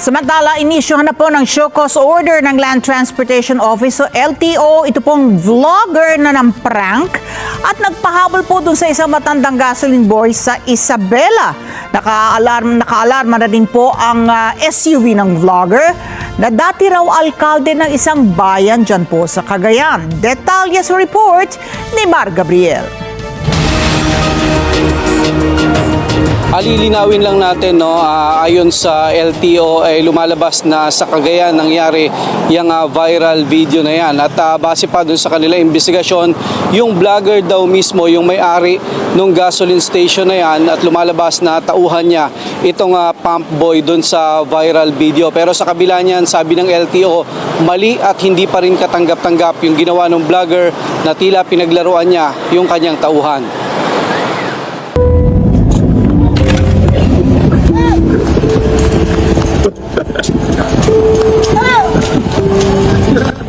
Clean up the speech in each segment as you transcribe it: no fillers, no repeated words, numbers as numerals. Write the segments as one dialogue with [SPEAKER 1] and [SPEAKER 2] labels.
[SPEAKER 1] Samantala, inisyuhan na po ng show cause order ng Land Transportation Office o LTO. Ito pong vlogger na ng prank at nagpahabol po dun sa isang matandang gasoline boy sa Isabela. Nakaalarma na din po ang SUV ng vlogger na dati raw alkalde ng isang bayan dyan po sa Cagayan. Detalye sa report ni Mar Gabriel.
[SPEAKER 2] Alilinawin lang natin, ayon sa LTO ay lumalabas na sa Cagayan nangyari yung viral video na yan. At base pa dun sa kanila investigasyon, yung vlogger daw mismo yung may-ari ng gasoline station na yan at lumalabas na tauhan niya itong pump boy dun sa viral video. Pero sa kabila niyan, sabi ng LTO, mali at hindi pa rin katanggap-tanggap yung ginawa ng vlogger na tila pinaglaruan niya yung kanyang tauhan.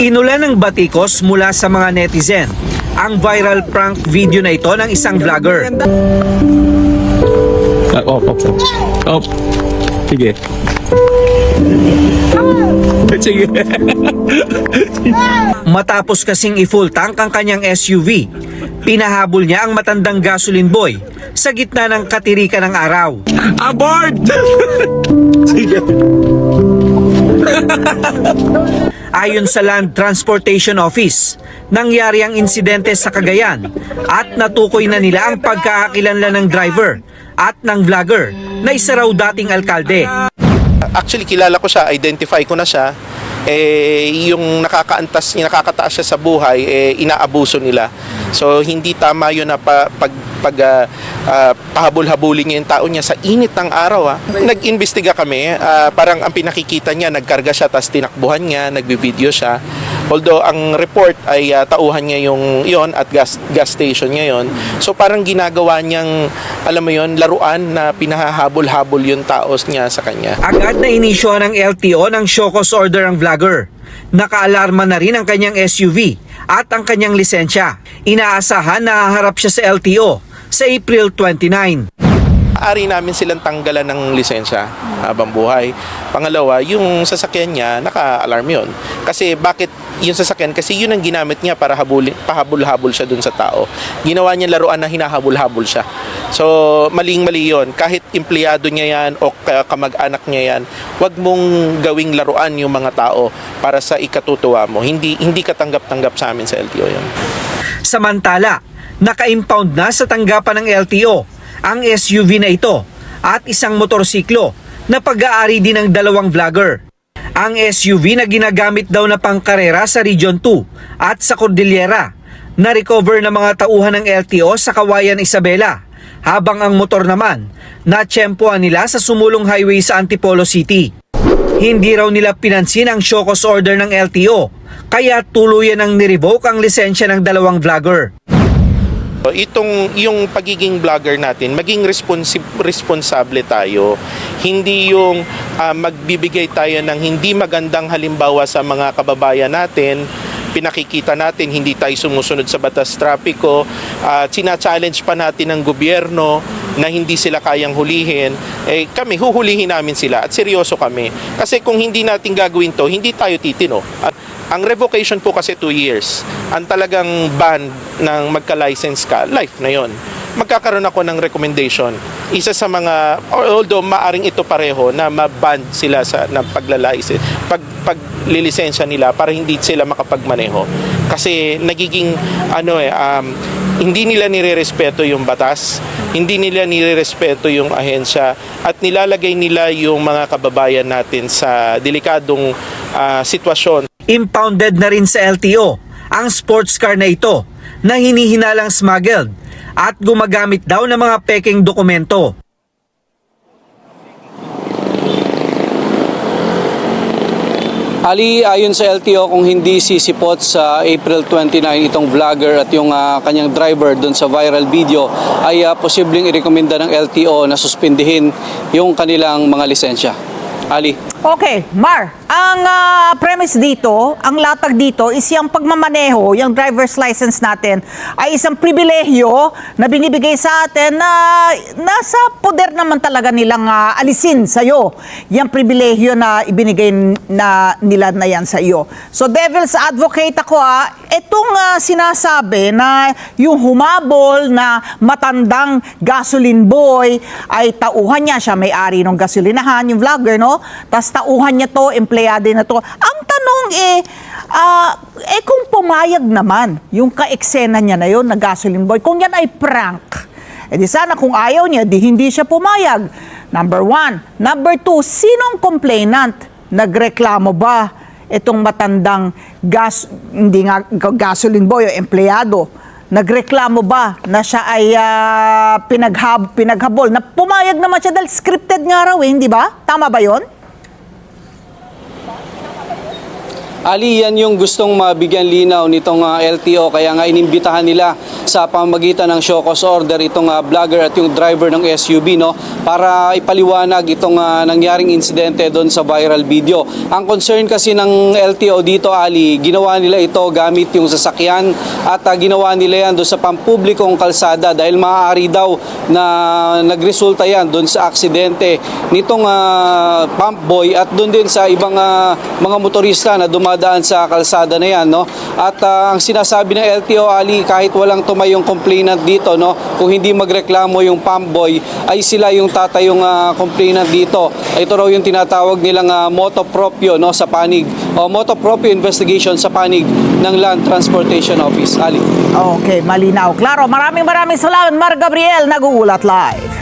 [SPEAKER 2] Inulan ng batikos mula sa mga netizen ang viral prank video na ito ng isang vlogger.
[SPEAKER 3] Sige. Sige.
[SPEAKER 2] Matapos kasing i-full tank ang kanyang SUV, pinahabol niya ang matandang gasoline boy sa gitna ng katirikan ng araw.
[SPEAKER 3] Abort! Sige.
[SPEAKER 2] Ayon sa Land Transportation Office, nangyari ang insidente sa Cagayan at natukoy na nila ang pagkakakilanlan ng driver at ng vlogger na isa raw dating alkalde.
[SPEAKER 4] Actually, kilala ko siya, identify ko na siya. Yung nakakataas siya sa buhay, inaabuso nila. So, hindi tama yun na pahabol-habulin niya yung tao niya sa init ng araw. Nag-imbestiga kami, parang ang pinakikita niya, nagkarga siya, tapos tinakbuhan niya, nagbibideo siya. Although ang report ay tauhan niya yon at gas station niya yon. So parang ginagawa niyang, alam mo yon, laruan na pinahahabol-habol yung taos niya sa kanya.
[SPEAKER 2] Agad na inisyohan ng LTO ng show cause order ang vlogger. Nakaalarma na rin ang kanyang SUV at ang kanyang lisensya. Inaasahan na haharap siya sa LTO sa April 29.
[SPEAKER 4] Ari namin silang tanggalan ng lisensya habang buhay. Pangalawa, yung sasakyan niya, naka-alarm yun. Kasi bakit yung sasakyan? Kasi yun ang ginamit niya para pahabol-habol siya dun sa tao. Ginawa niya laruan na hinahabol-habol siya. So, maling-mali yun. Kahit empleyado niya yan o kamag-anak niya yan, wag mong gawing laruan yung mga tao para sa ikatutuwa mo. Hindi katanggap-tanggap sa amin sa LTO yun.
[SPEAKER 2] Samantala, naka-impound na sa tanggapan ng LTO ang SUV na ito at isang motorsiklo na pag-aari din ng dalawang vlogger. Ang SUV na ginagamit daw na pangkarera sa Region 2 at sa Cordillera, na-recover ng mga tauhan ng LTO sa Kawayan, Isabela, habang ang motor naman natsyempohan nila sa sumulong highway sa Antipolo City. Hindi raw nila pinansin ang show cause order ng LTO, kaya tuluyan ang nirevoke ang lisensya ng dalawang vlogger.
[SPEAKER 4] Yung pagiging vlogger natin, maging responsable tayo. Hindi yung magbibigay tayo ng hindi magandang halimbawa sa mga kababayan natin. Pinakikita natin, hindi tayo sumusunod sa batas trapiko. Sina-challenge pa natin ng gobyerno na hindi sila kayang hulihin. Kami, huhulihin namin sila at seryoso kami. Kasi kung hindi natin gagawin to, hindi tayo titino. Ang revocation po kasi 2 years. Ang talagang ban ng magka-license ka, life na yon. Magkakaroon ako ng recommendation. Isa sa mga, although maaring ito pareho, na ma-ban sila sa paglilicense, paglilisensya nila para hindi sila makapagmaneho. Kasi nagiging, hindi nila nirerespeto yung batas, hindi nila nirerespeto yung ahensya, at nilalagay nila yung mga kababayan natin sa delikadong sitwasyon.
[SPEAKER 2] Impounded na rin sa LTO ang sports car na ito na hinihinalang smuggled at gumagamit daw ng mga peking dokumento. Ali, ayon sa LTO, kung hindi sisipot sa April 29 itong vlogger at yung kanyang driver doon sa viral video, ay posibleng irekomenda ng LTO na suspindihin yung kanilang mga lisensya.
[SPEAKER 5] Ali.
[SPEAKER 1] Okay, Mar, ang premise dito, ang latag dito is yung pagmamaneho, yung driver's license natin ay isang pribilehyo na binibigay sa atin na nasa poder naman talaga nilang alisin sa'yo. Yung pribilehyo na ibinigay na nila na yan sa iyo. So devil's advocate ako itong sinasabi na yung humabol na matandang gasoline boy ay tauhan niya, siya may-ari ng gasolinahan, yung vlogger, no? Tapos tauhan niya to, empleyado na to. Ang tanong kung pumayag naman yung ka-eksena niya na yun, na gasoline boy, kung yan ay prank, di sana kung ayaw niya, di hindi siya pumayag. Number one. Number two, sinong complainant? Nagreklamo ba itong matandang hindi nga gasoline boy o empleyado? Nagreklamo ba na siya ay pinaghabol? Na pumayag naman siya dahil scripted nga raw hindi ba? Tama ba yon?
[SPEAKER 5] Ali, yan yung gustong mabigyan linaw nitong LTO, kaya nga inimbitahan nila sa pamamagitan ng show cause order itong vlogger at yung driver ng SUV, no, para ipaliwanag itong nangyaring insidente doon sa viral video. Ang concern kasi ng LTO dito, Ali, ginawa nila ito gamit yung sasakyan at ginawa nila yan doon sa pampublikong kalsada dahil maaari daw na nagresulta yan doon sa aksidente nitong pump boy at doon din sa ibang mga motorista na dumadaan sa kalsada na yan, no? At ang sinasabi ng LTO, Ali, kahit walang tumayong complainant dito, no, kung hindi magreklamo yung pump boy, ay sila yung tatayong complainant dito. Ito raw yung tinatawag nilang motu proprio, no, sa panig o motu proprio investigation sa panig ng Land Transportation Office. Ali.
[SPEAKER 1] Okay, malinaw. Klaro, maraming salamat, Mar Gabriel, nag-uulat live.